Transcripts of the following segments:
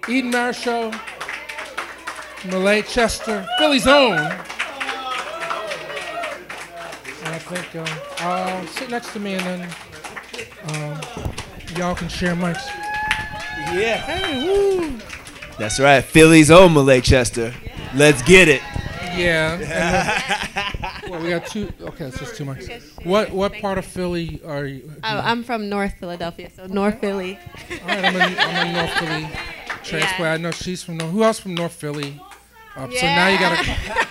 Eden Marryshow, Malay Chester, Philly's own. And I think sit next to me and then y'all can share mics. Yeah. Hey, woo. That's right. Philly's own Malay Chester. Let's get it. Yeah. Well, we got two. Okay, it's just too much. What part of Philly are you? I'm from North Philadelphia, so North Philly. All right, I'm in North Philly. Transplant. Yeah. I know she's from North. Who else from North Philly? So Yeah.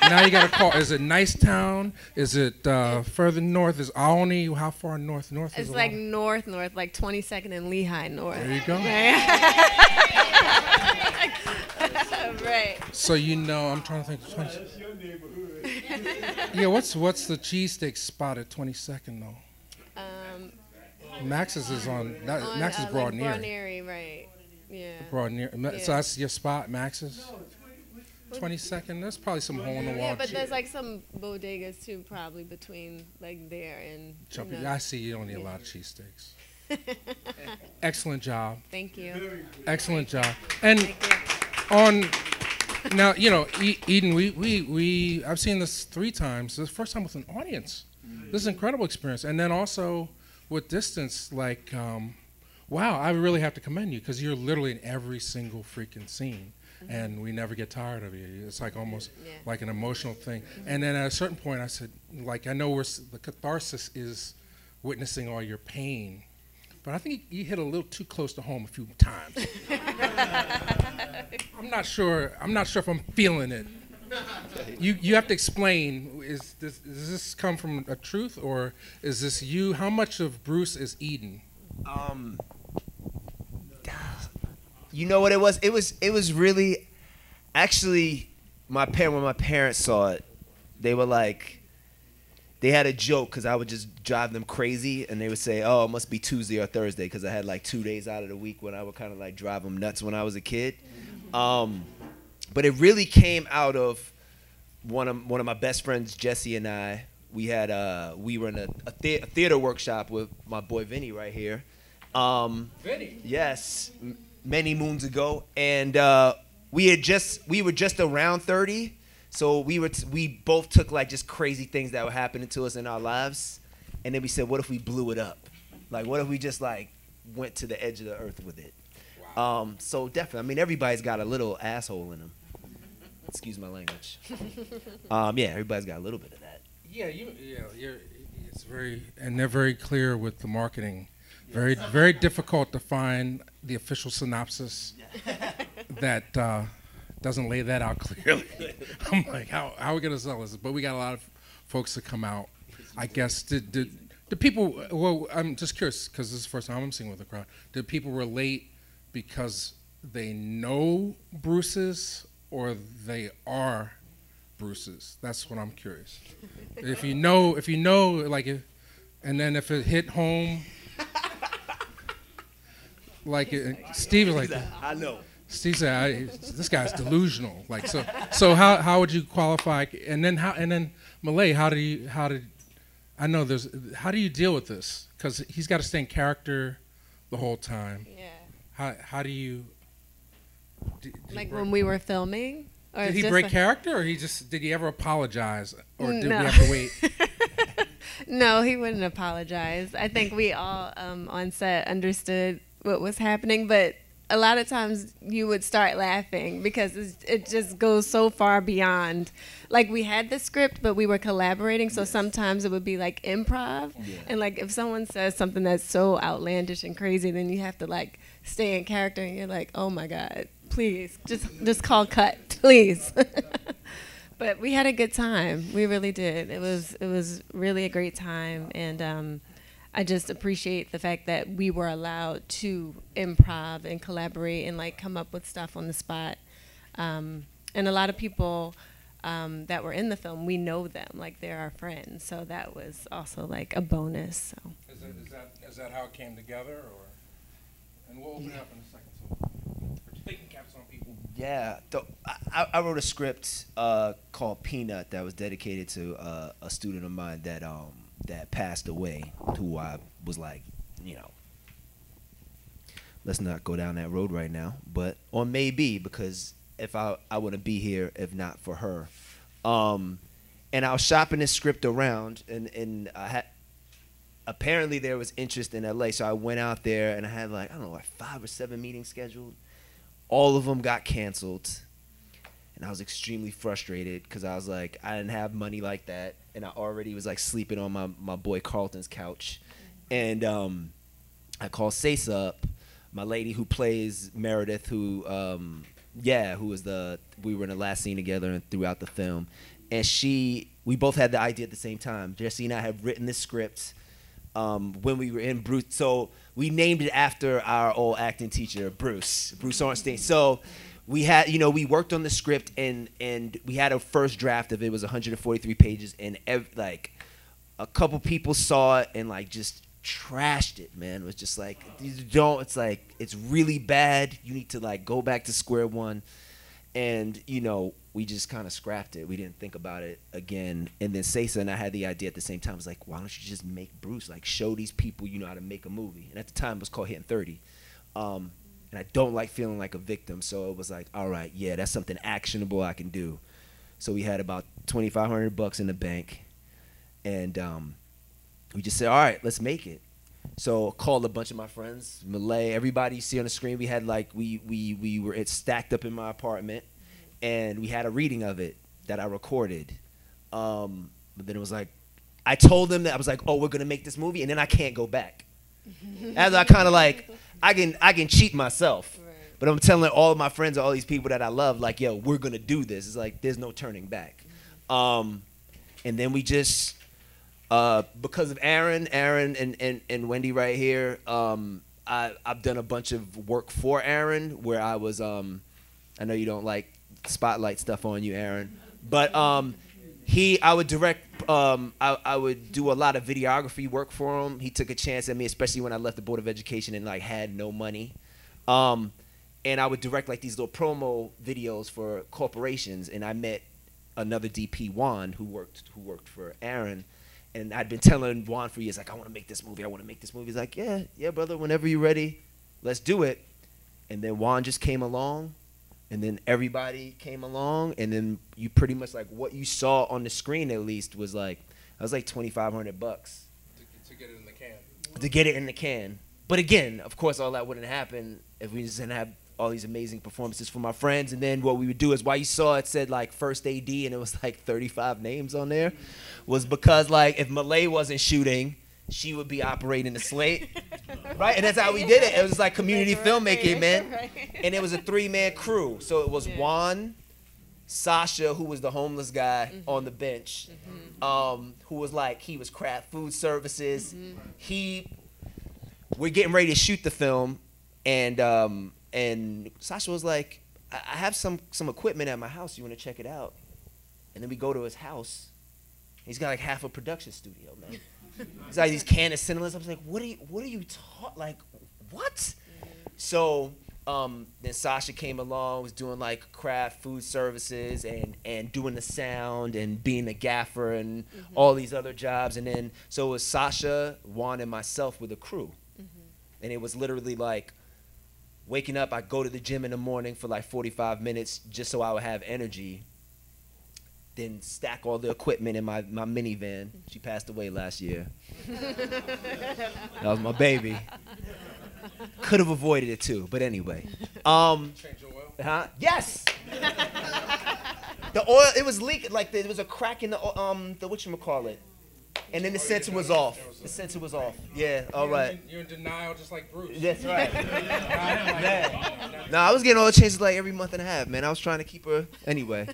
now you gotta call. Is it Nicetown? Is it further north? Is Albany? How far north? North is It's like north, like 22nd and Lehigh North. There you go. Right. So I'm trying to think. Yeah, what's the cheesesteak spot at 22nd though? Max's is on. Max's Broad and Erie. Broad and Erie, right? Yeah. Broad and Erie. Yeah. So that's your spot, Max's. 22nd. There's probably some hole in the wall. Yeah, but there's like some bodegas too, probably between like there and. I see you don't need a lot of cheesesteaks. Excellent job. Thank you. Excellent job. And now Eden, I've seen this 3 times. This is the first time with an audience. This is an incredible experience. And then also with distance, like, wow, I really have to commend you because you're literally in every single freaking scene. And we never get tired of you. It's like almost like an emotional thing. And then at a certain point, I said, like, I know the catharsis is witnessing all your pain, but I think you hit a little too close to home a few times. I'm not sure if I'm feeling it. You have to explain. Does this come from a truth, or is this you? How much of Bruce is Eden? You know what it was? It was really, actually, when my parents saw it, they were like, they had a joke because I would just drive them crazy, and they would say, "Oh, it must be Tuesday or Thursday," because I had like 2 days out of the week when I would kind of like drive them nuts when I was a kid. But it really came out of one of my best friends, Jesse, and I. We were in a theater workshop with my boy Vinny right here. Vinny. Yes. Many moons ago, and we were just around 30, so we both took like just crazy things that were happening to us in our lives, and then we said, what if we blew it up? Like, what if we just like went to the edge of the earth with it? Wow. So definitely, I mean, everybody's got a little asshole in them. Excuse my language. Yeah, everybody's got a little bit of that. Yeah, it's they're very clear with the marketing. Very, very difficult to find the official synopsis that doesn't lay that out clearly. I'm like, how are we going to sell this? But we got a lot of folks that come out. I guess, did people, well, I'm just curious, because this is the first time I'm seeing with the crowd. Did people relate because they know Bruce's or they are Bruce's? That's what I'm curious. If you know, like, and then if it hit home, like Steve was like, I know. Steve said, "This guy's delusional." Like, so how would you qualify? And then Malay, how do you deal with this? Because he's got to stay in character the whole time. Yeah. How do you? Like when we were filming. Or Did he break character, or did he ever apologize, or did No. we have to wait? No, he wouldn't apologize. I think we all on set understood what was happening, but a lot of times you would start laughing because it just goes so far beyond. Like, we had the script, but we were collaborating, so sometimes it would be like improv. Yeah. And like if someone says something that's so outlandish and crazy, then you have to like stay in character, and you're like, oh my God, please, just call cut, please. But we had a good time. We really did. It was really a great time, and I just appreciate the fact that we were allowed to improv and collaborate and like come up with stuff on the spot. And a lot of people that were in the film, we know them, like they're our friends. So that was also like a bonus. So. Is that how it came together, or? And we'll open it up in a second. So we're taking caps on people. Yeah, I wrote a script called Peanut that was dedicated to a student of mine that passed away, who I was like, let's not go down that road right now. But or maybe because if I wouldn't be here if not for her. And I was shopping this script around, and I had apparently there was interest in LA, so I went out there and I had like I don't know like 5 or 7 meetings scheduled. All of them got canceled, and I was extremely frustrated because I was like I didn't have money like that, and I already was like sleeping on my boy Carlton's couch, and I called Sasa up, my lady who plays Meredith, who was we were in the last scene together and throughout the film. And we both had the idea at the same time. Jesse and I had written this script when we were in Bruce. So we named it after our old acting teacher, Bruce Ornstein. So we had, we worked on the script and we had a first draft of it. It was 143 pages, and like a couple people saw it and like just trashed it, man. It was just like, it's like, it's really bad. You need to like go back to square one. And, we just kind of scrapped it. We didn't think about it again. And then Sasa and I had the idea at the same time. It was like, why don't you just make Bruce? Like, show these people you know how to make a movie. And at the time, it was called Hitting 30. And I don't like feeling like a victim. So it was like, all right, yeah, that's something actionable I can do. So we had about $2,500 in the bank. And we just said, all right, let's make it. So called a bunch of my friends, Malay, everybody you see on the screen. We had like, we were stacked up in my apartment. And we had a reading of it that I recorded. But then it was like, I told them that I was like, oh, we're going to make this movie. And then I can't go back. As I kind of like, I can cheat myself. Right. But I'm telling all of my friends, all these people that I love, like, yo, we're going to do this. It's like, there's no turning back. And then we just, because of Aaron and Wendy right here, I've done a bunch of work for Aaron where I was, I know you don't like spotlight stuff on you, Aaron, but I would direct, I would do a lot of videography work for him. He took a chance at me, especially when I left the Board of Education and like had no money. And I would direct like these little promo videos for corporations. And I met another DP, Juan, who worked for Aaron. And I'd been telling Juan for years, like, I want to make this movie. He's like, yeah, brother, whenever you're ready, let's do it. And then Juan just came along. And then everybody came along, and then you pretty much like what you saw on the screen at least was like $2,500 to get it in the can. To get it in the can. But again, of course, all that wouldn't happen if we just didn't have all these amazing performances from our friends. And then what we would do is why you saw it said like first AD and it was like 35 names on there was because like if Malay wasn't shooting, she would be operating the slate, right? And that's how we did it. It was like community filmmaking, man. And it was a 3-man crew. So it was Juan, Sasha, who was the homeless guy on the bench, who was like, he was craft food services. We're getting ready to shoot the film, and Sasha was like, I have some equipment at my house. You want to check it out? And then we go to his house. He's got like half a production studio, man. It's like these can of cinemas. I was like, what are you taught? Like, what? So then Sasha came along, was doing like craft food services and doing the sound and being a gaffer and all these other jobs. And then so it was Sasha, Juan, and myself with a crew. And it was literally like waking up, I'd go to the gym in the morning for like 45 minutes just so I would have energy. Then stack all the equipment in my minivan. She passed away last year. That was my baby. Could have avoided it too, but anyway. Change your oil? Huh? Yes. The oil, it was leaking. Like there was a crack in the whatchamacallit. And then the sensor was off. The sensor was off. Yeah, all right. You're in denial just like Bruce. That's right. Nah, I was getting all the changes like every month and a half, man. I was trying to keep her. Anyway,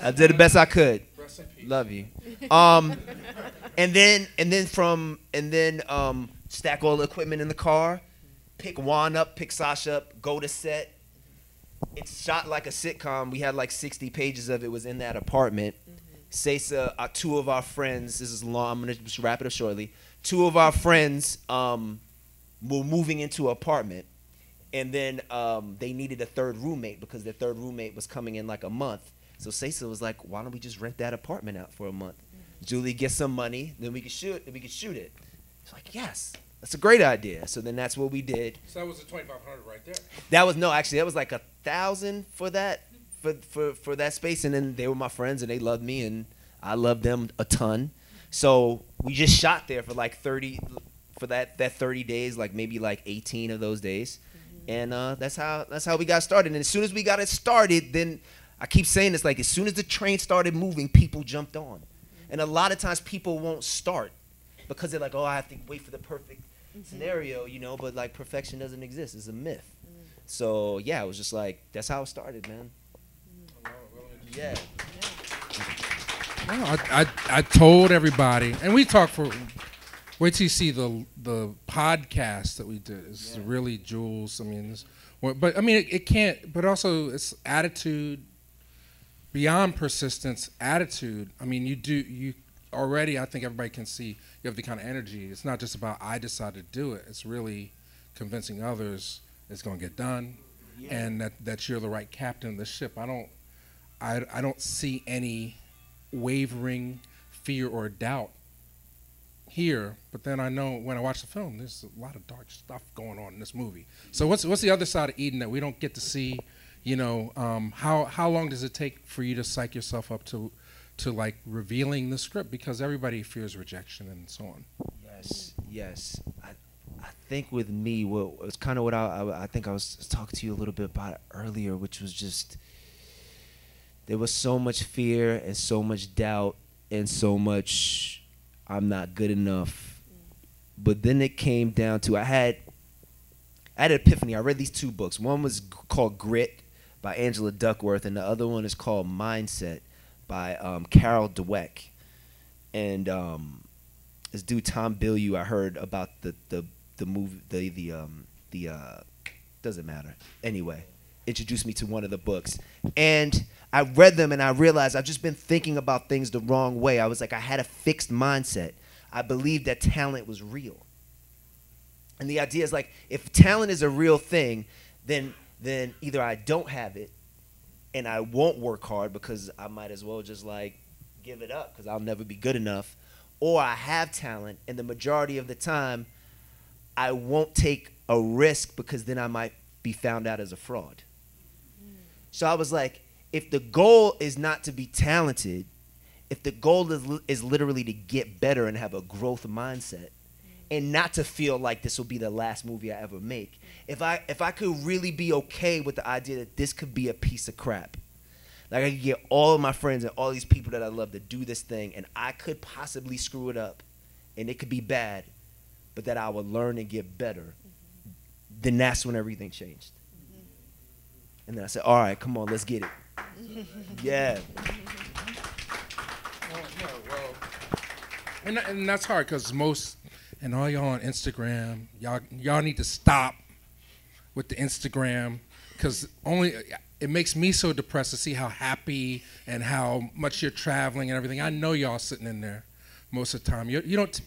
I did the best I could. Love you. And then stack all the equipment in the car, pick Juan up, pick Sasha up, go to set. It's shot like a sitcom. We had like 60 pages of it was in that apartment. Sasa, two of our friends, this is long, I'm going to just wrap it up shortly. Two of our friends were moving into an apartment, and then they needed a third roommate because their third roommate was coming in like a month. So Sasa was like, why don't we just rent that apartment out for a month? Julie gets some money, then we can shoot it. It's like, yes. That's a great idea. So then that's what we did. So that was the 2,500 right there. That was that was like 1,000 for that for that space, and then they were my friends and they loved me and I loved them a ton. So we just shot there for like 30 for that 30 days, like maybe like 18 of those days, and that's how we got started. And as soon as we got it started, then I keep saying this, like as soon as the train started moving, people jumped on, and a lot of times people won't start because they're like, oh, I have to wait for the perfect scenario, you know, but like perfection doesn't exist. It's a myth. So yeah, it was just like, that's how it started, man. Yeah. Well, I told everybody, and we talked for, wait till you see the podcast that we did. It's really jewels. I mean, but I mean, it can't, but also it's attitude, beyond persistence, attitude. I mean, you already, I think everybody can see you have the kind of energy. It's not just about I decided to do it. It's really convincing others it's going to get done, and that you're the right captain of the ship. I don't see any wavering fear or doubt here. But then I know when I watch the film, there's a lot of dark stuff going on in this movie. So what's the other side of Eden that we don't get to see? You know, how long does it take for you to psych yourself up to like revealing the script, because everybody fears rejection and so on? Yes. I think with me, it's kind of what I think I was talking to you a little bit about it earlier, which was just there was so much fear and so much doubt and so much I'm not good enough. But then it came down to I had an epiphany. I read these two books. One was called Grit by Angela Duckworth, and the other one is called Mindset by Carol Dweck. And this dude Tom Bilyeu, I heard about the movie, the doesn't matter. Anyway, introduced me to one of the books, and I read them and I realized I've just been thinking about things the wrong way. I was like, I had a fixed mindset. I believed that talent was real, and the idea is like, if talent is a real thing, then either I don't have it, and I won't work hard because I might as well just like give it up because I'll never be good enough, or I have talent, and the majority of the time I won't take a risk because then I might be found out as a fraud. So I was like, if the goal is not to be talented, if the goal is literally to get better and have a growth mindset, and not to feel like this will be the last movie I ever make, if I could really be okay with the idea that this could be a piece of crap, like I could get all of my friends and all these people that I love to do this thing, and I could possibly screw it up, and it could be bad, but that I would learn and get better, then that's when everything changed. And then I said, all right, come on, let's get it. Yeah. And that's hard because and all y'all on Instagram, y'all need to stop with the Instagram, because it makes me so depressed to see how happy and how much you're traveling and everything. I know y'all sitting in there most of the time.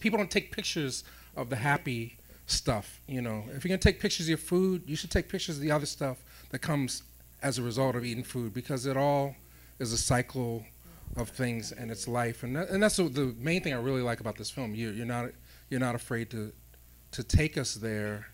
People don't take pictures of the happy stuff. You know, if you're gonna take pictures of your food, you should take pictures of the other stuff that comes as a result of eating food, because it all is a cycle of things and it's life. And that's the main thing I really like about this film. You're not afraid to take us there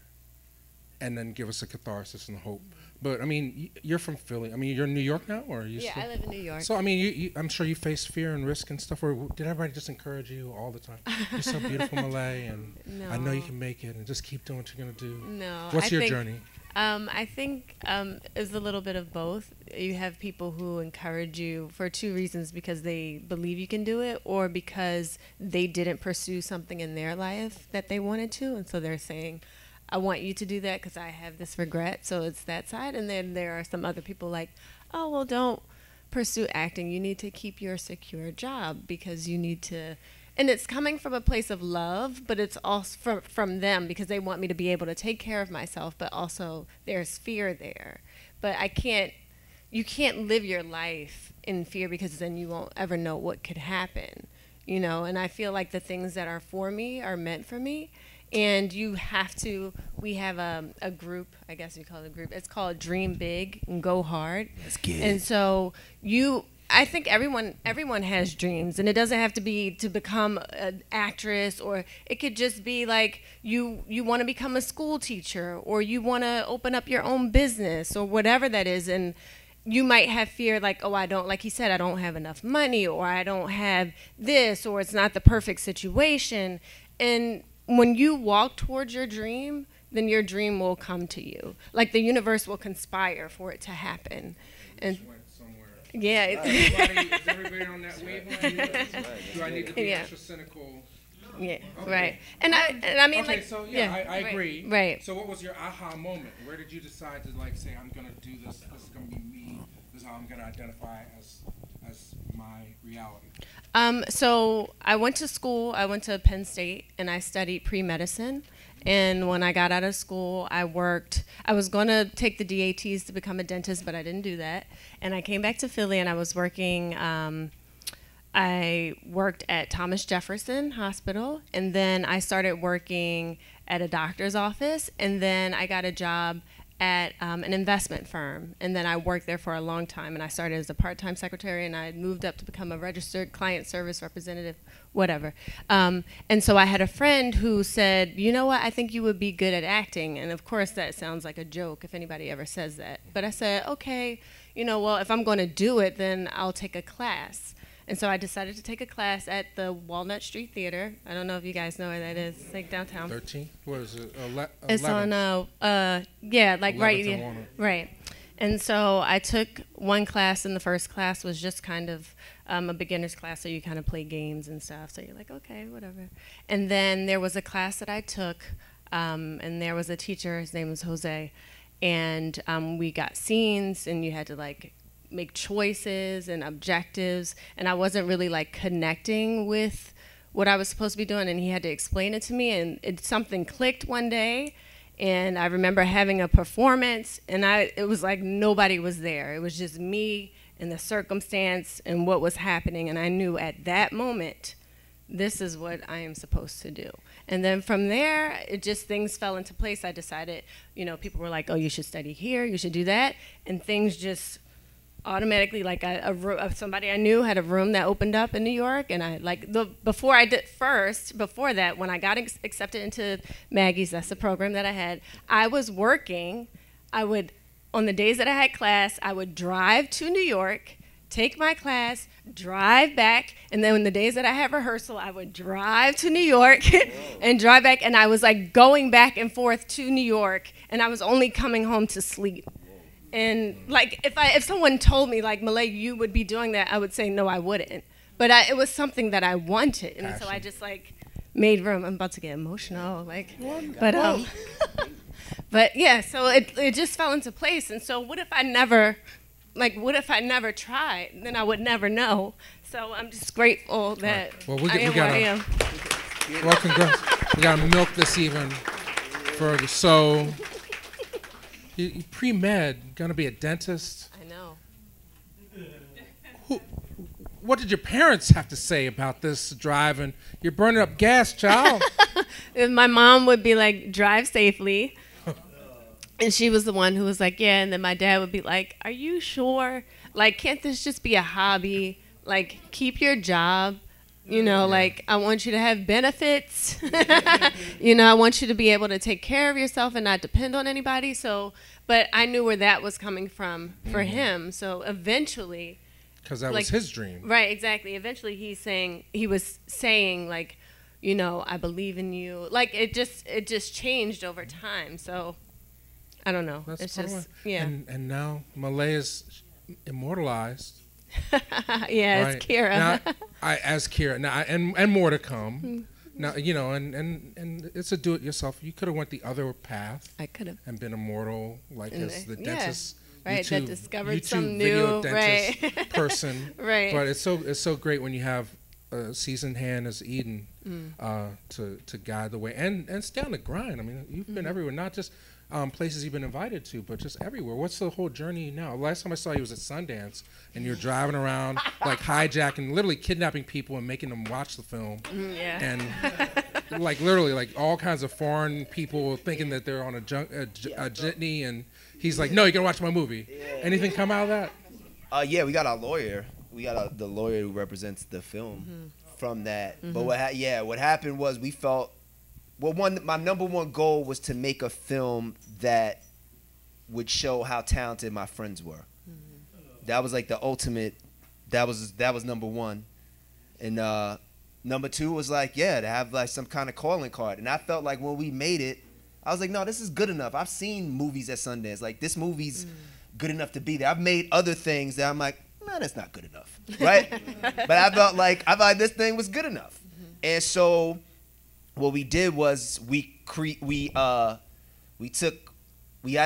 and then give us a catharsis and hope. But I mean, you're from Philly. I mean, you're in New York now, or are you? Yeah, still? I live in New York. So I mean, I'm sure you face fear and risk and stuff. Or did everybody just encourage you all the time? You're so beautiful, Malay, and No. I know you can make it, and just keep doing what you're gonna do. No. What's your journey? I think it's a little bit of both. You have people who encourage you for two reasons: because they believe you can do it, or because they didn't pursue something in their life that they wanted to, and so they're saying, I want you to do that because I have this regret. So it's that side. And then there are some other people like, oh, well, don't pursue acting. You need to keep your secure job because you need to. And it's coming from a place of love, but it's also from them because they want me to be able to take care of myself, but also there's fear there. But you can't live your life in fear, because then you won't ever know what could happen, you know? And I feel like the things that are for me are meant for me. And we have a group, I guess you call it a group. It's called Dream Big and Go Hard. That's good. And so I think everyone has dreams, and it doesn't have to be to become an actress, or it could just be like you want to become a school teacher, or you want to open up your own business, or whatever that is. And you might have fear like, oh, I don't, like he said, I don't have enough money, or I don't have this, or it's not the perfect situation. And when you walk towards your dream, then your dream will come to you. Like the universe will conspire for it to happen. And yeah. Is everybody on that wavelength? Do I need to be extra cynical? Yeah, okay. Right. And I mean, okay, like, so I agree. Right. So what was your aha moment? Where did you decide to like say, I'm gonna do this? This is gonna be me. This is how I'm gonna identify as my reality. So I went to school. I went to Penn State, and I studied pre-medicine. And when I got out of school, I worked. I was going to take the DATs to become a dentist, but I didn't do that. And I came back to Philly, and I was working. I worked at Thomas Jefferson Hospital, and then I started working at a doctor's office, and then I got a job at an investment firm, and then I worked there for a long time, and I started as a part-time secretary, and I moved up to become a registered client service representative, whatever. And so I had a friend who said, you know what, I think you would be good at acting. And of course that sounds like a joke if anybody ever says that. But I said, okay, well, if I'm going to do it, then I'll take a class. And so I decided to take a class at the Walnut Street Theater. I don't know if you guys know where that is. It's like downtown. 13? What is it? It's on, like right. And so I took one class, and the first class was just kind of a beginner's class, so you kind of play games and stuff. So you're like, okay, whatever. And then there was a class that I took, and there was a teacher. His name was Jose. And we got scenes, and you had to, like, make choices and objectives, and I wasn't really like connecting with what I was supposed to be doing, and he had to explain it to me, and something clicked one day, and I remember having a performance, and it was like nobody was there. It was just me and the circumstance and what was happening, and I knew at that moment, this is what I am supposed to do. And then from there, things fell into place. I decided, people were like, oh, you should study here, you should do that, and things just automatically, like somebody I knew had a room that opened up in New York, and before that, when I got accepted into Maggie's, that's the program that I had, I was working. On the days that I had class, I would drive to New York, take my class, drive back, and then on the days that I had rehearsal, I would drive to New York and drive back, and I was like going back and forth to New York, and I was only coming home to sleep. And like if someone told me like, Malay, you would be doing that, I would say no, I wouldn't. But it was something that I wanted, and so I just like made room. I'm about to get emotional, but yeah. So it just fell into place. And so what if I never tried? Then I would never know. So I'm just grateful that I am where I am. Well, congrats. We gotta milk this even further. So. You pre-med, gonna be a dentist. I know. What did your parents have to say about this driving? You're burning up gas, child. My mom would be like, drive safely. And she was the one who was like, yeah. And then my dad would be like, are you sure? Like, can't this just be a hobby? Like, keep your job. Like, I want you to have benefits. I want you to be able to take care of yourself and not depend on anybody. So, but I knew where that was coming from for him. So eventually. Because that was his dream. Right, exactly. Eventually he was saying like, I believe in you. Like, it just changed over time. So, I don't know. It's just, yeah. And now Malay is immortalized. Yeah, right. It's Keira. Now, as Keira. Now, and more to come. Now, and it's a do-it-yourself. You could have went the other path. I could have. And been immortal, like as the dentist. Right, YouTube, that discovered YouTube some video new dentist person. Right. But it's so great when you have a seasoned hand as Eden to guide the way and stay on the grind. I mean, you've been everywhere, not just places you've been invited to, but just everywhere. What's the whole journey now? Last time I saw you was at Sundance, and you're driving around, like hijacking, literally kidnapping people and making them watch the film. Yeah. And like literally, like all kinds of foreign people thinking that they're on a jitney, and he's like, "No, you're gonna watch my movie." Yeah. Anything come out of that? Yeah, we got our lawyer. the lawyer who represents the film from that. But what happened was we felt, my number one goal was to make a film that would show how talented my friends were. That was like the ultimate. That was number one, and number two was like, to have like some kind of calling card. And I felt like when we made it, I was like, no, this is good enough. I've seen movies at Sundance. Like, this movie's good enough to be there. I've made other things that I'm like, man, that's not good enough, right? But I felt like this thing was good enough. And so what we did was we had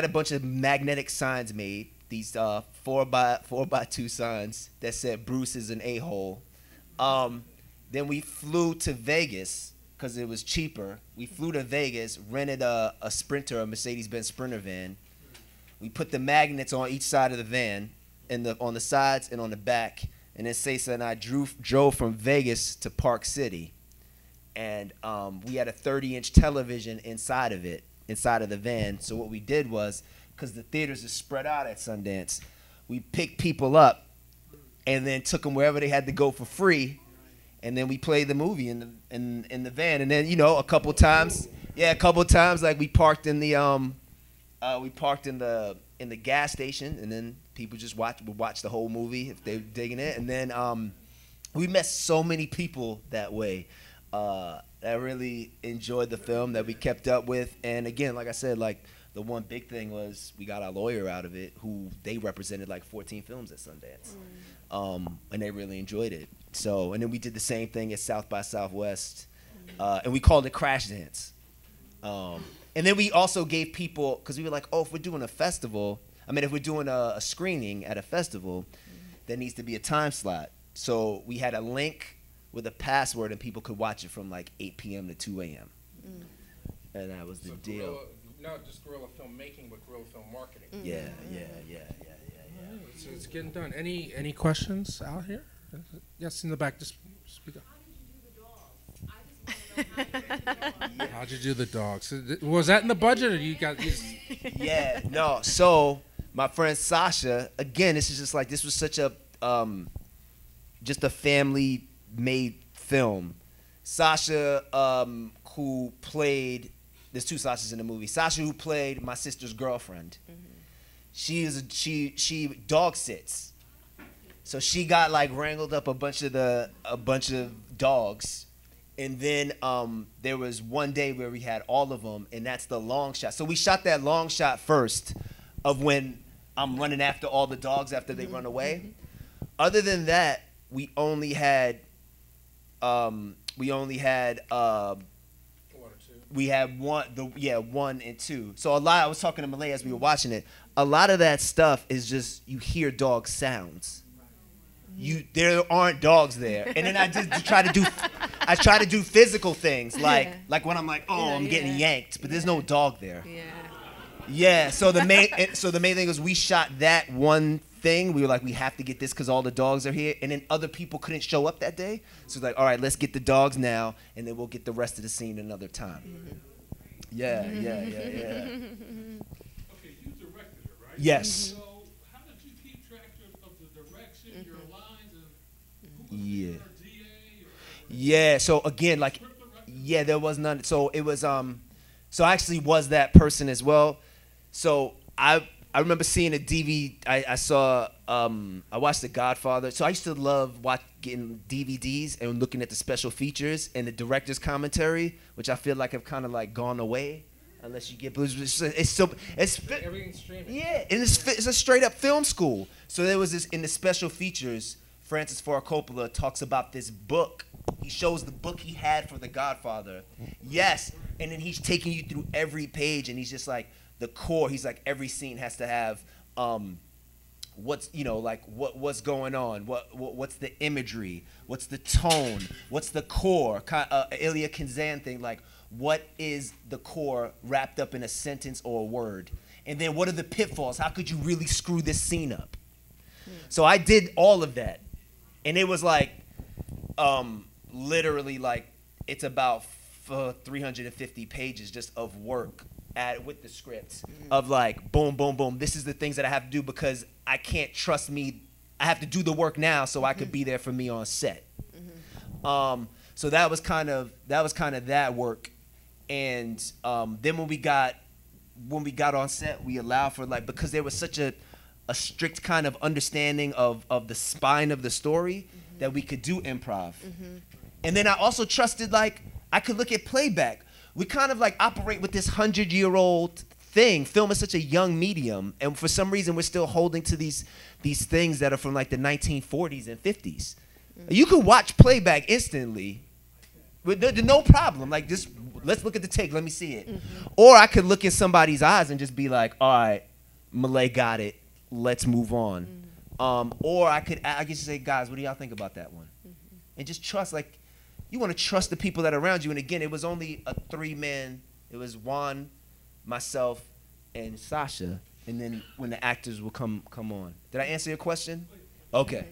a bunch of magnetic signs made. These 4x2 signs that said Bruce is an a-hole. Then we flew to Vegas because it was cheaper. We flew to Vegas, rented a Sprinter, a Mercedes-Benz Sprinter van. We put the magnets on each side of the van, on the sides and on the back. And then Cesar and I drove from Vegas to Park City. And we had a 30-inch television inside of the van. So what we did was, because the theaters are spread out at Sundance, we picked people up and then took them wherever they had to go for free, and then we played the movie in the van. And then a couple times like we parked in the gas station, and then people just would watch the whole movie if they were digging it. And then we met so many people that way that really enjoyed the film, that we kept up with. And again, like I said, like, the one big thing was we got our lawyer out of it, who they represented like 14 films at Sundance. And they really enjoyed it. So, and then we did the same thing at South by Southwest, and we called it Crash Dance. And then we also gave people, because we were like, if we're doing if we're doing a screening at a festival, there needs to be a time slot. So we had a link with a password, and people could watch it from like 8 p.m. to 2 a.m. And that was the deal. Not just guerrilla filmmaking, but guerrilla film marketing. Yeah. So it's getting done. Any questions out here? Yes, in the back. Just speak up. How'd you do the dogs? Was that in the budget, or you got these? Yeah, no. So my friend Sasha, again, this was such a just a family-made film. Sasha, who played. There's two Sashas in the movie. Sasha, who played my sister's girlfriend, she dog sits, so she got like wrangled up a bunch of dogs, and then there was one day where we had all of them, and that's the long shot. So we shot that long shot first, of when I'm running after all the dogs after they run away. Other than that, we only had one and two. So I was talking to Malay as we were watching it. A lot of that stuff is just, you hear dog sounds. There aren't dogs there. And then I just try to do physical things, like when I'm like, I'm getting yanked, but there's no dog there. Yeah. So the main thing is, we shot that one thing. We were like, we have to get this because all the dogs are here, and then other people couldn't show up that day, so it's like, all right, let's get the dogs now, and then we'll get the rest of the scene another time. Yeah. Okay, you directed it, right? Yes. So how did you keep track of the direction, your lines, and who was your DA? So again, there was none. So it was so I actually was that person as well. So I remember seeing a DVD. I watched The Godfather. So I used to love getting DVDs and looking at the special features and the director's commentary, which I feel like have kind of like gone away, unless you get it's Everything's streaming. Yeah, and it's a straight up film school. So there was this in the special features. Francis Ford Coppola talks about this book. He shows the book he had for The Godfather. Yes, and then he's taking you through every page, and he's just like, the core. He's like, every scene has to have what's going on, what's the imagery, what's the tone, what's the core, Ilya Kazan thing, like, what is the core wrapped up in a sentence or a word, and then what are the pitfalls, how could you really screw this scene up? So I did all of that, and it was like literally like, it's about 350 pages just of work with the script, of like, boom, boom, boom. This is the things that I have to do, because I can't trust me I have to do the work now so I could be there for me on set. So that was kind of that work. And then when we got on set, we allowed for, like, because there was such a strict kind of understanding of the spine of the story that we could do improv. And then I also trusted, like, I could look at playback. We kind of like operate with this 100-year-old thing. Film is such a young medium, and for some reason we're still holding to these things that are from like the 1940s and 50s. You could watch playback instantly with no problem. Like, just let's look at the take, let me see it. Or I could look in somebody's eyes and just be like, all right, Malay got it, let's move on. Or I could just say, guys, what do y'all think about that one? And just trust, like, you want to trust the people that are around you. And again, it was only a 3-man. It was Juan, myself, and Sasha. And then when the actors will come on. Did I answer your question? Okay.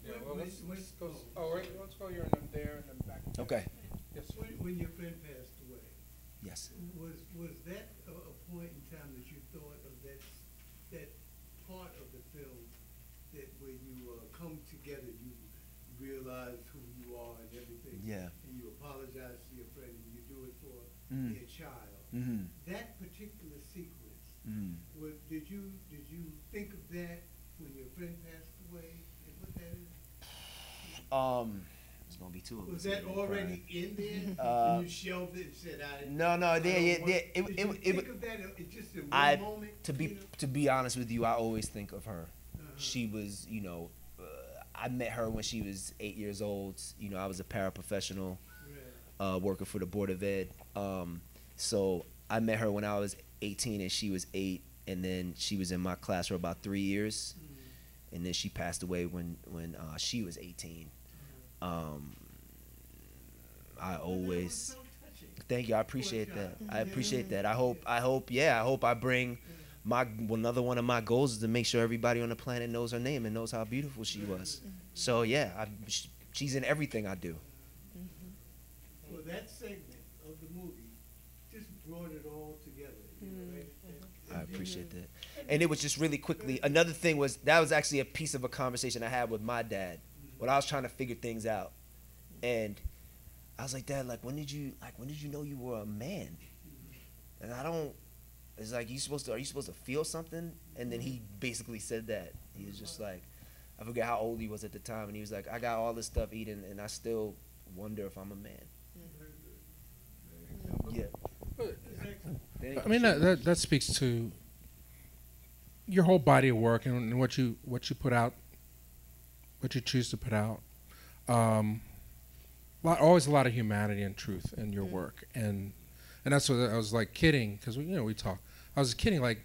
Yeah, well, let's go. Let's go here and then there and then back. Okay. Yes. When your friend passed away, Yes. was that a point in time that you thought of that part of the film that when you come together, you realize who you are and everything? Yeah. And you apologize to your friend and you do it for their child. That particular sequence, did you think of that when your friend passed away and what that is? It's gonna be two of us. Was that already in there? And you shelved it and said, No. Did you think of that just in one moment? To be honest with you, I always think of her. She was, I met her when she was 8 years old. I was a paraprofessional working for the Board of Ed. So I met her when I was 18 and she was 8, and then she was in my class for about 3 years, and then she passed away when she was 18. I always thank you. I appreciate that. I appreciate that. I hope I bring another one of my goals is to make sure everybody on the planet knows her name and knows how beautiful she was. So yeah, she's in everything I do. Well, that segment of the movie just brought it all together. Right? I appreciate that. And it was just really quickly. Another thing was that was actually a piece of a conversation I had with my dad when I was trying to figure things out. And I was like, Dad, when did you know you were a man? And it's like, are you supposed to feel something? And then he basically said that. He was just like, I forget how old he was at the time, and he was like, I got all this stuff, Eden, and I still wonder if I'm a man. Yeah. I mean, that speaks to your whole body of work and what you put out, what you choose to put out. Always a lot of humanity and truth in your work, and that's what I was like kidding, because we talk. I was kidding, like,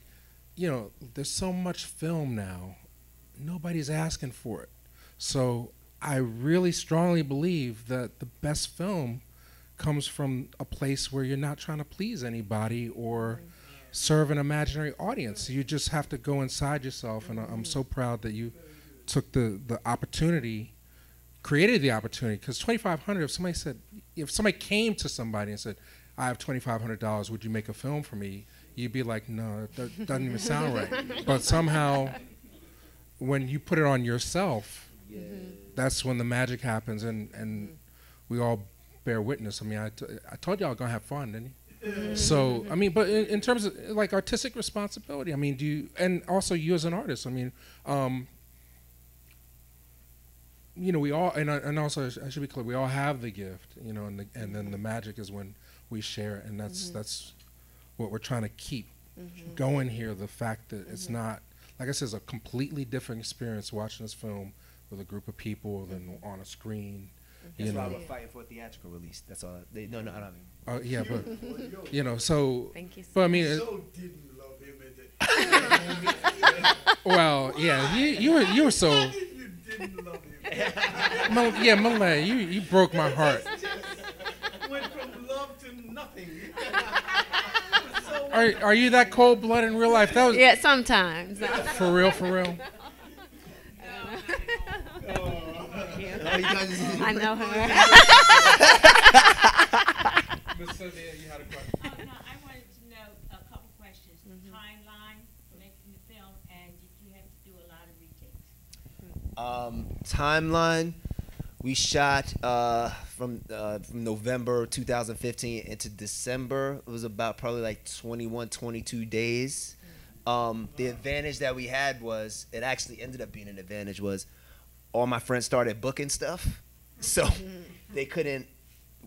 there's so much film now, nobody's asking for it. So I really strongly believe that the best film comes from a place where you're not trying to please anybody or serve an imaginary audience. You just have to go inside yourself, and I'm so proud that you took the opportunity, created the opportunity, because $2,500, if somebody came to somebody and said, I have $2,500, would you make a film for me? You'd be like, no, that doesn't even sound right. But somehow, when you put it on yourself, that's when the magic happens, and we all bear witness. I mean, I told y'all gonna have fun, didn't you? So, I mean, but in terms of like artistic responsibility, I mean, and also you as an artist, I mean, we all, and also I should be clear, we all have the gift, and then the magic is when we share it, and that's what we're trying to keep going here. The fact that it's not, like I said, it's a completely different experience watching this film with a group of people than on a screen. That's why we're fighting for a theatrical release. That's all. I don't mean. Yeah, but so. Thank you. But I mean. So didn't love him at that. Well, yeah, you were so. You didn't love him. Yeah, Malay, you broke my heart. Went from love to nothing. Are you that cold blooded in real life? That was sometimes. For real. I know her. Miss Cynthia, you had a question. No, I wanted to know a couple questions. The timeline for making the film, and did you have to do a lot of retakes? Timeline. We shot from November 2015 into December. It was about probably like 21, 22 days. The advantage that we had was, it actually ended up being an advantage, was all my friends started booking stuff. So they couldn't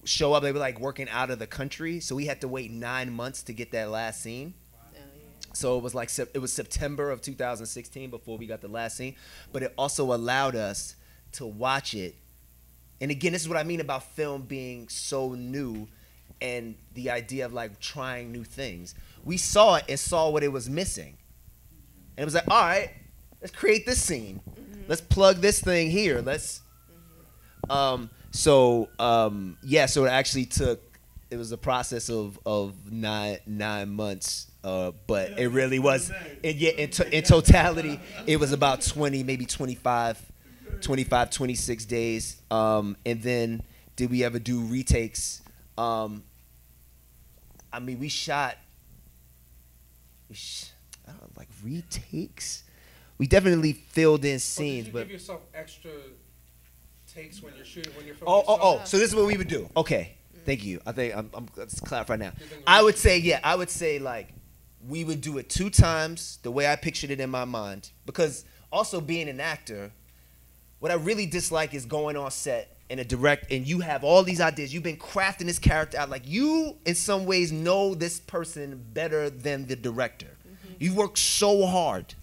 show up. They were like working out of the country. So we had to wait 9 months to get that last scene. So it was like, it was September of 2016 before we got the last scene. But it also allowed us to watch it. And again, this is what I mean about film being so new and the idea of like trying new things. We saw it and saw what it was missing. And it was like, all right, let's create this scene. Let's plug this thing here. So it actually took, it was a process of nine months. But it really was, in totality, it was about 20, maybe 25, 26 days. And then did we ever do retakes? I mean, we shot, I don't know, like retakes? We definitely filled in scenes. Did you give yourself extra takes when you're shooting, when you're filming? So this is what we would do. Okay, thank you. I think let's clarify now. I would say like, we would do it 2 times, the way I pictured it in my mind. Because also being an actor, what I really dislike is going on set and you have all these ideas. You've been crafting this character out. Like, you, in some ways, know this person better than the director. You work so hard.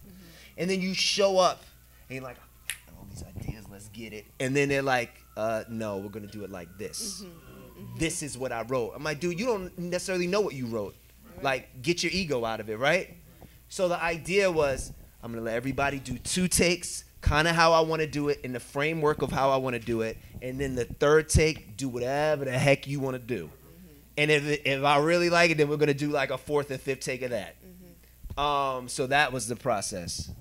And then you show up, and you're like, all these ideas, let's get it. And then they're like, no, we're going to do it like this. This is what I wrote. I'm like, dude, you don't necessarily know what you wrote. Like, get your ego out of it, right? So the idea was, I'm going to let everybody do 2 takes, kind of how I want to do it, in the framework of how I want to do it. And then the 3rd take, do whatever the heck you want to do. And if I really like it, then we're going to do like a 4th and 5th take of that. So that was the process.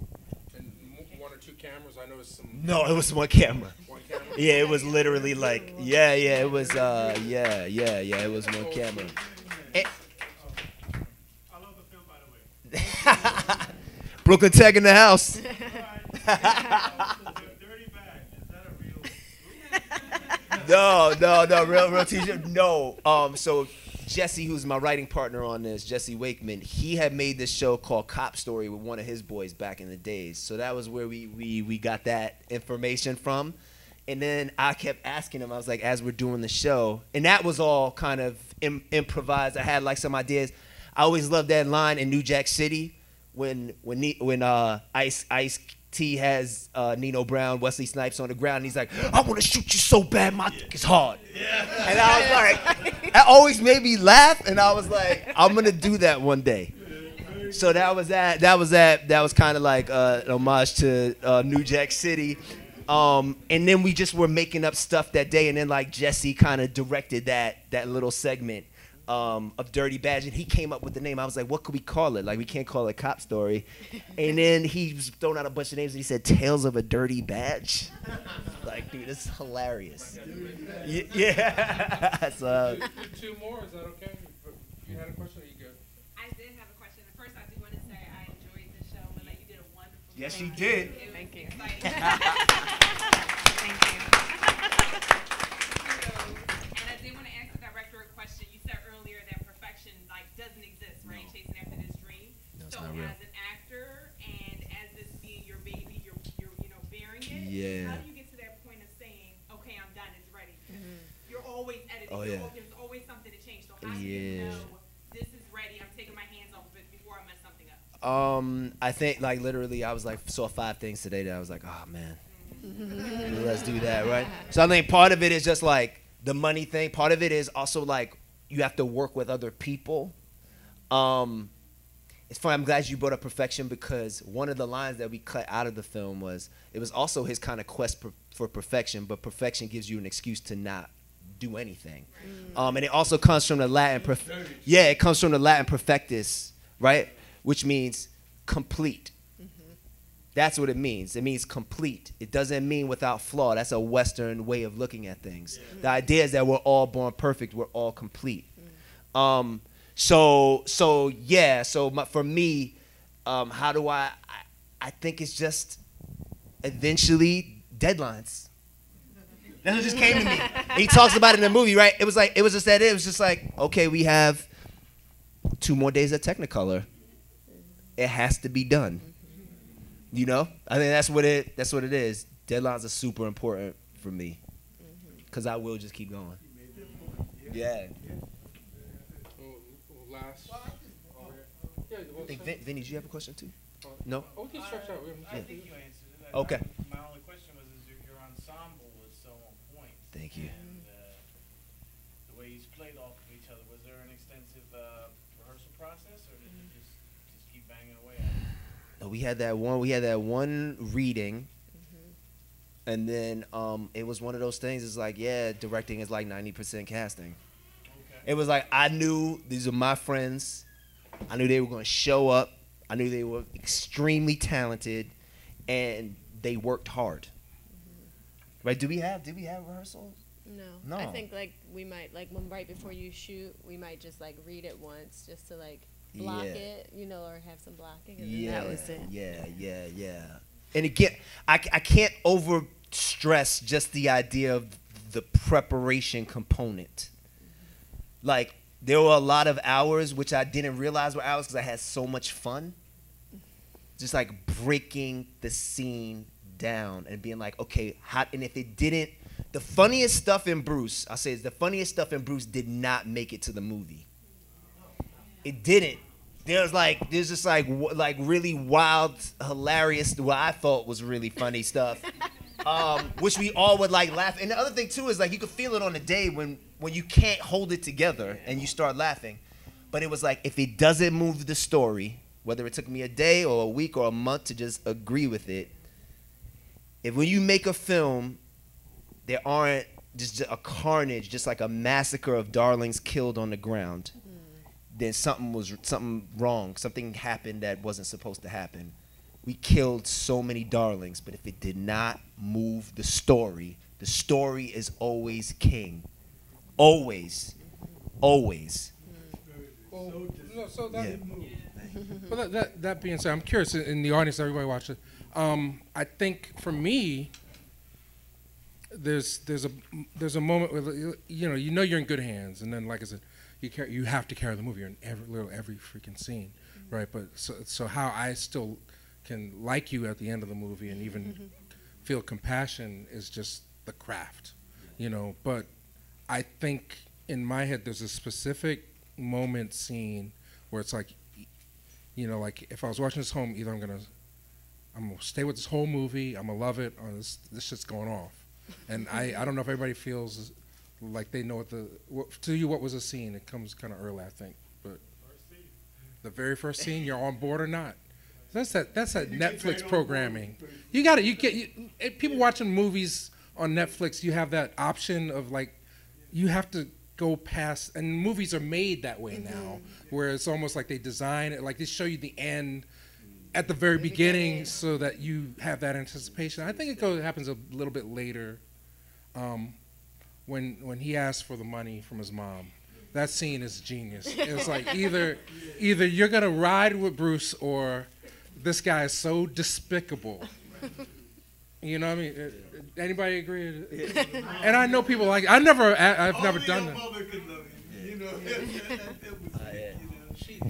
And 1 or 2 cameras? I know it's some... No, it was 1 camera. 1 camera? Yeah, it was literally like, it was, it was 1 camera. And, Brooklyn Tech in the house. Dirty Bag, is that a real? Real t-shirt. No. So Jesse, who's my writing partner on this, Jesse Wakeman, he had made this show called Cop Story with one of his boys back in the days. So that was where we got that information from. And then I kept asking him, I was like, as we're doing the show, and that was all kind of improvised. I had like some ideas. I always loved that line in New Jack City when Ice-T has Nino Brown, Wesley Snipes on the ground, and he's like, I want to shoot you so bad, my dick is hard. Yeah. And I was like, that always made me laugh, and I was like, I'm going to do that one day. So that was kind of like an homage to New Jack City. And then we just were making up stuff that day, and then like Jesse kind of directed that little segment of Dirty Badge, and he came up with the name. I was like, what could we call it? Like, we can't call it Cop Story. And then he was throwing out a bunch of names, and he said Tales of a Dirty Badge. Like, dude, this is hilarious. Yeah. So, 2 more, is that okay? You had a question, or you good? I did have a question. First, I do want to say I enjoyed the show, and like, you did a wonderful job. yes, you did. Thank you. Thank you. And I did want to ask the director a question. You said earlier that perfection like doesn't exist, right? No. Chasing after this dream. No, it's so not real. as an actor and as this being your baby, you're bearing it. Yeah. How do you get to that point of saying, okay, I'm done, it's ready? You're always editing. Oh, yeah. There's always something to change. So how do you know this is ready? I'm taking my hands off of it before I mess something up. I think like literally I was like saw 5 things today that I was like, oh man, let's do that, right? So I think part of it is just like the money thing. Part of it is also like you have to work with other people. It's funny, I'm glad you brought up perfection, because one of the lines that we cut out of the film was, it was also his kind of quest for perfection, but perfection gives you an excuse to not do anything. And it also comes from the Latin, it comes from the Latin perfectus, right? Which means complete. That's what it means. It means complete. It doesn't mean without flaw. That's a Western way of looking at things. The idea is that we're all born perfect. We're all complete. For me, how do I think it's just eventually deadlines. That's what just came to me. And he talks about it in the movie, right? It was just like, okay, we have 2 more days at Technicolor. It has to be done. You know? I think that's what it is. Deadlines are super important for me. Because I will just keep going. Yeah. Last. I think, Vinny, do you have a question too? No? Oh, we can stretch out. I think you answered it. Okay. My only question was, is your ensemble was so on point. Thank you. And the way you played off of each other, was there an extensive rehearsal process, or did you just keep banging away at it? No, we had that one reading, and then it was one of those things. It's like, yeah, directing is like 90% casting. Okay. It was like, I knew these are my friends. I knew they were going to show up. I knew they were extremely talented, and they worked hard. Right? Did we have rehearsals? No. No. I think like we might like when right before you shoot, we might just like read it once just to like block it, you know, or have some blocking, and then that was it. Yeah. And again, I can't over stress just the idea of the preparation component. Like, there were a lot of hours which I didn't realize were hours because I had so much fun. Just like breaking the scene down and being like, okay, and if it didn't, the funniest stuff in Bruce, I'll say is the funniest stuff in Bruce did not make it to the movie. It didn't. There's just like really wild, hilarious, what I thought was really funny stuff, which we all would like laugh. And the other thing too is like you could feel it on the day when you can't hold it together and you start laughing. But it was like, if it doesn't move the story, whether it took me a day or a week or a month to just agree with it, if when you make a film, there aren't just a carnage, just like a massacre of darlings killed on the ground, then something wrong. Something happened that wasn't supposed to happen. We killed so many darlings, but if it did not move the story is always king. Always. Always. Well, that being said, I'm curious in the audience, everybody watch it. I think for me, there's a moment where you know you're in good hands, and then like I said, you have to carry the movie. You're in every freaking scene, right? But so how I still can like you at the end of the movie and even feel compassion is just the craft, you know. But I think in my head there's a specific moment scene where it's like, you know, like if I was watching this home, either I'm gonna stay with this whole movie, I'm gonna love it, or this shit's going off. And I don't know if everybody feels like they know to you what was a scene. It comes kind of early, I think. But the very first scene, you're on board or not. That's that Netflix programming. You got it. People watching movies on Netflix, you have that option of like, you have to go past, and movies are made that way now, where it's almost like they design it, like they show you the end at the very beginning so that you have that anticipation. I think it happens a little bit later, when he asks for the money from his mom. That scene is genius. It's like either you're gonna ride with Bruce or this guy is so despicable. You know what I mean? Anybody agree? And I know people like, I've never done that.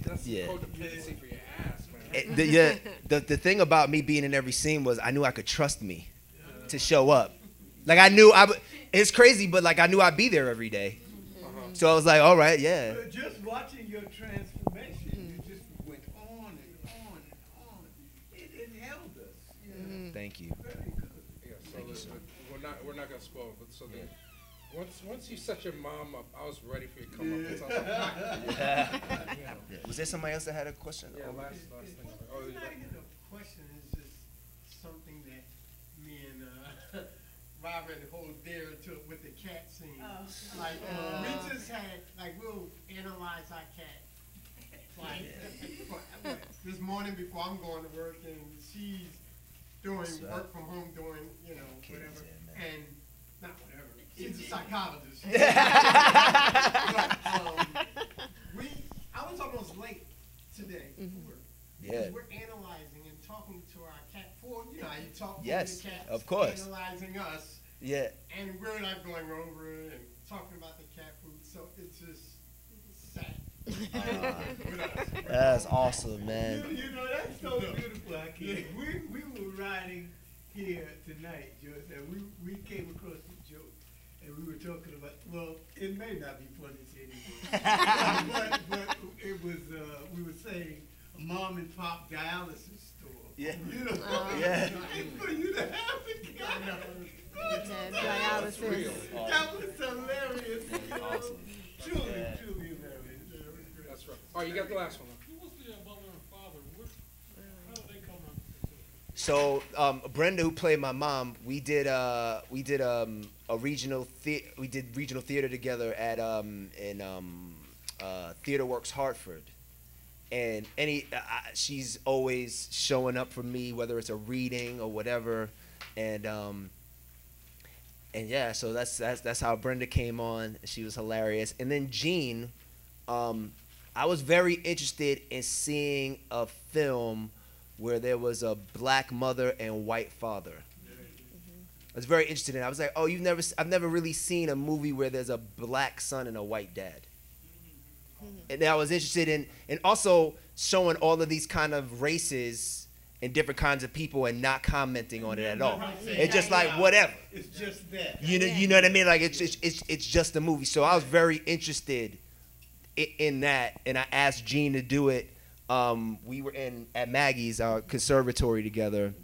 That's codependency for your ass, man. The thing about me being in every scene was I knew I could trust me to show up. Like I knew it's crazy, but like I knew I'd be there every day. So I was like, all right, yeah. But just watching your transformation, you just went on and on and on. It held us. You know? Thank you. Very good. Yeah, so we're not gonna spoil, but so then once you set your mom up, I was ready for you to come up. So I was like, Was there somebody else that had a question? yeah, last thing. Oh, The question is just something that me and Robert hold dear to with the cat scene. Like we just had, like we'll analyze our cat. Like this morning before I'm going to work, and she's doing work from home, doing whatever, and not whatever. She's a psychologist. But, I was almost late today for work. Yeah. We're analyzing and talking to our cat for, you know, how you talk to Yes, the cat, of course. analyzing us, Yeah. and we're not going over it and talking about the cat food, so it's just sad. With us. That's awesome, man. You know, that's so beautiful, Hakeem. We were riding here tonight, Joe, and we came across the joke, and we were talking about, well, it may not be funny to anybody, but it was, we were saying a mom and pop dialysis store. Yeah. You know, Yeah. for you to have the guy. Dialysis. That was hilarious. You know? Awesome. Truly Yeah. hilarious. That's right. Oh, you got the last one. Who was the mother and father? How did they come up? So Brenda, who played my mom, we did a regional regional theater together at Theater Works Hartford, and she's always showing up for me, whether it's a reading or whatever, and yeah, so that's how Brenda came on. She was hilarious, and then Jean, I was very interested in seeing a film where there was a black mother and white father. I was very interested in it. I was like, oh, I've never really seen a movie where there's a black son and a white dad. And I was interested in, and also showing all of these kind of races and different kinds of people and not commenting on it at all. It's just like, whatever. It's just that. You know what I mean? Like, it's just a movie. So I was very interested in that, and I asked Gene to do it. We were at Maggie's conservatory together,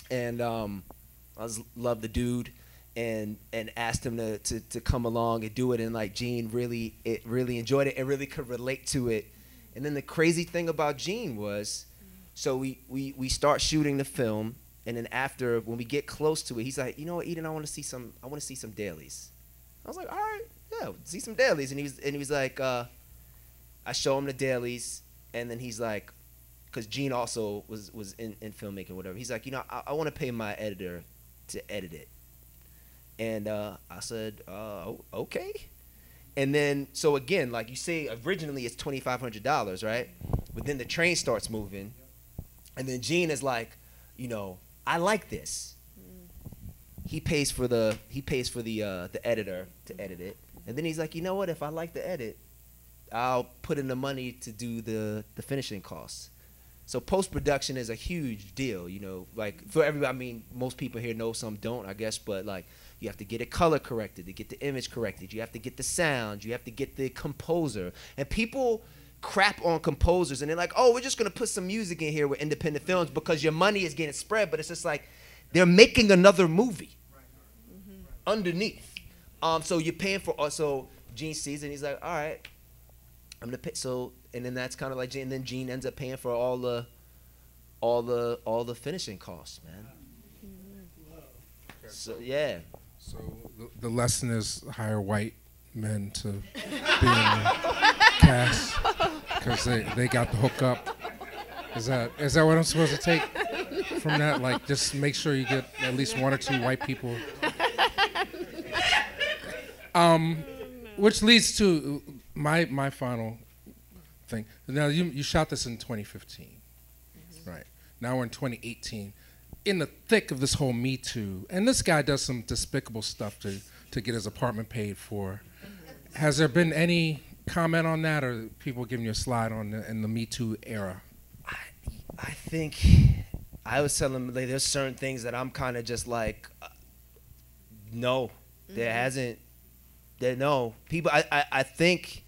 and I loved the dude, and asked him to come along and do it, and like Gene really enjoyed it and really could relate to it. And then the crazy thing about Gene was, so we start shooting the film, and then after, when we get close to it, he's like, you know what, Eden, I want to see some dailies. I was like, all right, yeah, see some dailies. And he was like, I show him the dailies, and then he's like, because Gene also was in filmmaking, whatever. He's like, you know, I want to pay my editor to edit it. And I said, okay. And then, so again, like you say, originally it's $2,500, right? But then the train starts moving, and then Gene is like, you know, I like this. He pays for the editor to edit it, and then he's like, you know what? If I like the edit, I'll put in the money to do the finishing costs. So post-production is a huge deal, you know, like for everybody. I mean, most people here know, some don't, I guess, but like you have to get it color corrected, to get the image corrected. You have to get the sound. You have to get the composer. And people crap on composers, and they're like, oh, we're just going to put some music in here with independent films because your money is getting spread. But it's just like they're making another movie underneath. So you're paying for, also Gene sees it, and he's like, all right, I'm gonna pay. So, and then that's kind of like Gene. And then Gene ends up paying for all the finishing costs, man. So yeah. So the lesson is hire white men to be in the cast because they got the hookup. Is that what I'm supposed to take from that? Like, just make sure you get at least one or two white people. Which leads to my final thing. Now, you shot this in 2015, right? Now we're in 2018, in the thick of this whole Me Too, and this guy does some despicable stuff to get his apartment paid for. Has there been any comment on that, or people giving you a slide on in the Me Too era? I think I was telling them, like, there's certain things that I'm kind of just like, no, there hasn't. No, people. I think.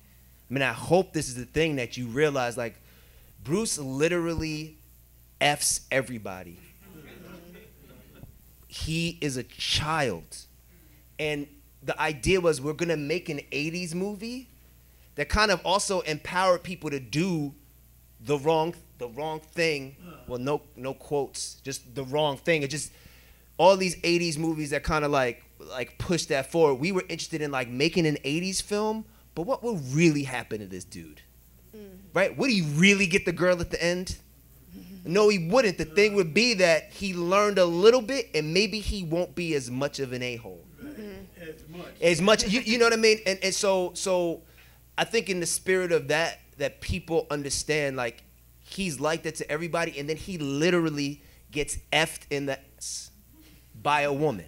I mean, I hope this is the thing that you realize. Like, Bruce literally F's everybody. He is a child, and the idea was we're gonna make an '80s movie that kind of also empowered people to do the wrong thing. Well, no quotes, just the wrong thing. It just all these '80s movies that kind of like push that forward. We were interested in like making an '80s film, but what will really happen to this dude? Right? Would he really get the girl at the end? No, he wouldn't. The thing would be that he learned a little bit, and maybe he won't be as much of an a-hole. As much, you know what I mean? And so I think in the spirit of that people understand, like, he's like that to everybody, and then he literally gets effed in the ass by a woman.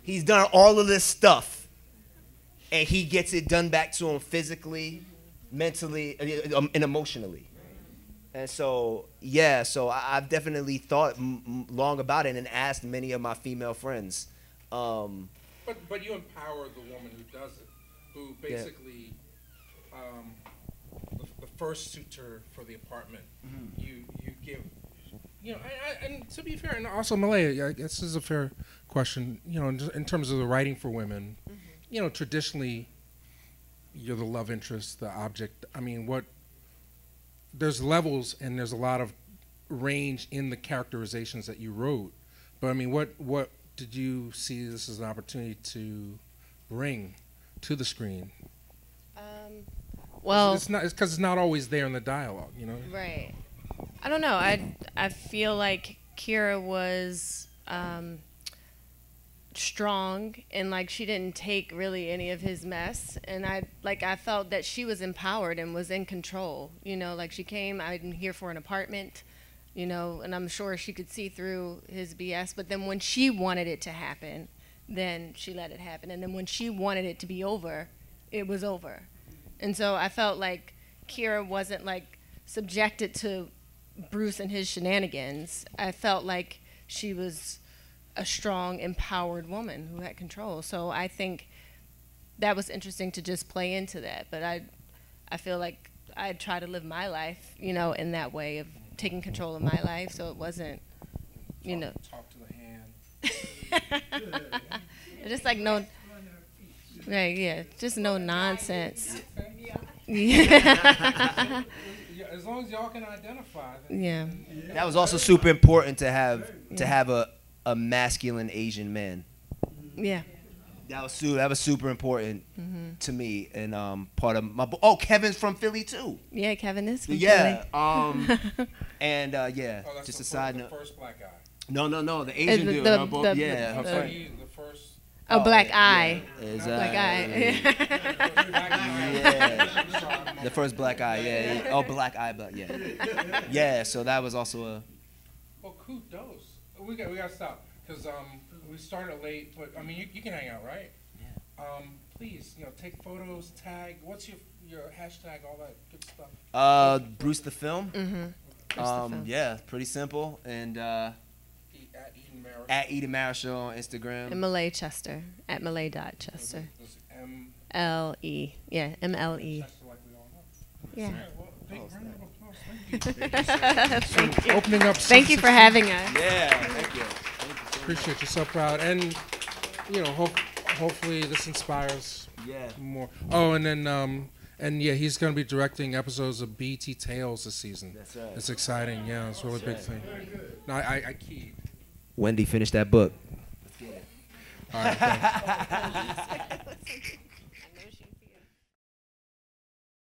He's done all of this stuff, and he gets it done back to him physically, mentally, and emotionally. And so, yeah, so I've definitely thought long about it and asked many of my female friends. But you empower the woman who does it, who basically, the first suitor for the apartment, you give, and to be fair, and also Malaya, I guess this is a fair question, in terms of the writing for women, traditionally, you're the love interest, the object. I mean, there's levels and there's a lot of range in the characterizations that you wrote. But I mean, what did you see this as an opportunity to bring to the screen? Well, it's because it's not always there in the dialogue, Right. I don't know. I feel like Keira was strong, and like she didn't take really any of his mess, and I felt that she was empowered and was in control. Like she came, I'm here for an apartment, and I'm sure she could see through his BS. But then when she wanted it to happen, then she let it happen, and then when she wanted it to be over, it was over. And so I felt like Keira wasn't like subjected to Bruce and his shenanigans. I felt like she was a strong, empowered woman who had control. So I think that was interesting to just play into that. But I feel like I try to live my life, in that way of taking control of my life. So it wasn't, Talk to the hand. just like no, right? Yeah, just no nonsense. Yeah. As long as y'all can identify. Yeah. That was also super important to have a masculine Asian man. Yeah. That was super important to me, and part of my book. Kevin's from Philly too. Yeah, Kevin is from Yeah. Philly. And That's just a the side the note. first black guy. No, the Asian dude. the- both, the- yeah. I'm the- sorry, the first. Black Eye. Exactly. Black Eye. Yeah. The first black eye. Yeah. Oh, black eye. But yeah. Yeah. So that was also a. Well, kudos. We got to stop because we started late, but I mean you can hang out, right? Yeah. Please, take photos, tag. What's your hashtag? All that good stuff. Bruce the Film. Film. Yeah, pretty simple, and At Eden Marryshow. at Eden Marryshow on Instagram. And Malay Chester at Malay.Chester. There's M. L-E. Yeah, M-L-E. Chester, like we all know. Yeah. All right, well, big round of applause. Thank you. Opening up. Thank you for having us. Yeah, thank you. Appreciate you. So proud, and hopefully this inspires more. Oh, and then he's going to be directing episodes of BT Tales this season. That's right. It's exciting. Yeah, it's a really big thing. No, I keyed. Wendy, finish that book. All right. Thanks.